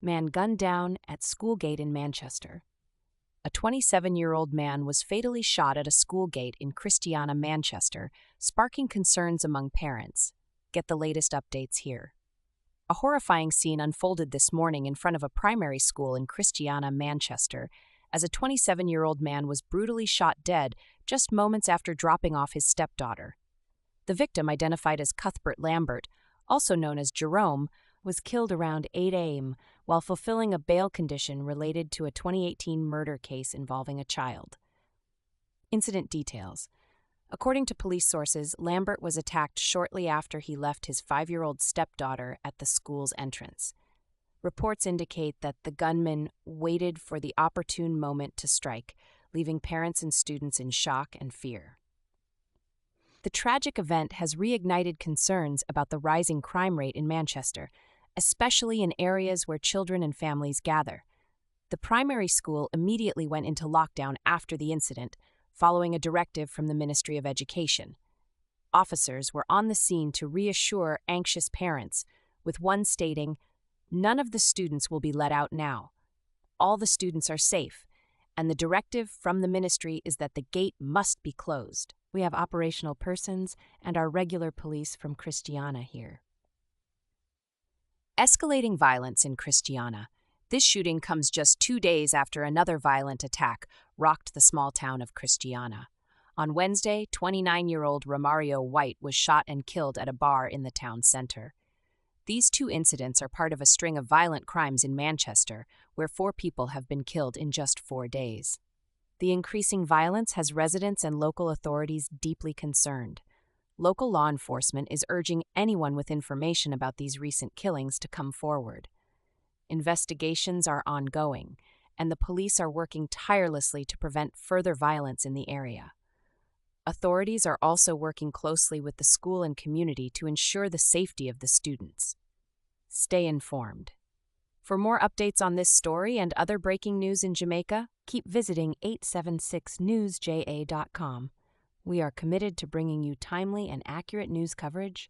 Man gunned down at school gate in Manchester. A 27-year-old man was fatally shot at a school gate in Christiana, Manchester, sparking concerns among parents. Get the latest updates here. A horrifying scene unfolded this morning in front of a primary school in Christiana, Manchester, as a 27-year-old man was brutally shot dead just moments after dropping off his stepdaughter. The victim, identified as Cuthbert Lambert, also known as Jerome, was killed around 8 a.m. while fulfilling a bail condition related to a 2018 murder case involving a child. Incident details. According to police sources, Lambert was attacked shortly after he left his 5-year-old stepdaughter at the school's entrance. Reports indicate that the gunman waited for the opportune moment to strike, leaving parents and students in shock and fear. The tragic event has reignited concerns about the rising crime rate in Manchester, especially in areas where children and families gather. The primary school immediately went into lockdown after the incident, following a directive from the Ministry of Education. Officers were on the scene to reassure anxious parents, with one stating, "None of the students will be let out now. All the students are safe, and the directive from the ministry is that the gate must be closed." We have operational persons and our regular police from Christiana here. Escalating violence in Christiana. This shooting comes just 2 days after another violent attack rocked the small town of Christiana. On Wednesday, 29-year-old Romario White was shot and killed at a bar in the town center. These two incidents are part of a string of violent crimes in Manchester, where 4 people have been killed in just 4 days. The increasing violence has residents and local authorities deeply concerned. Local law enforcement is urging anyone with information about these recent killings to come forward. Investigations are ongoing, and the police are working tirelessly to prevent further violence in the area. Authorities are also working closely with the school and community to ensure the safety of the students. Stay informed. For more updates on this story and other breaking news in Jamaica, keep visiting 876newsja.com. We are committed to bringing you timely and accurate news coverage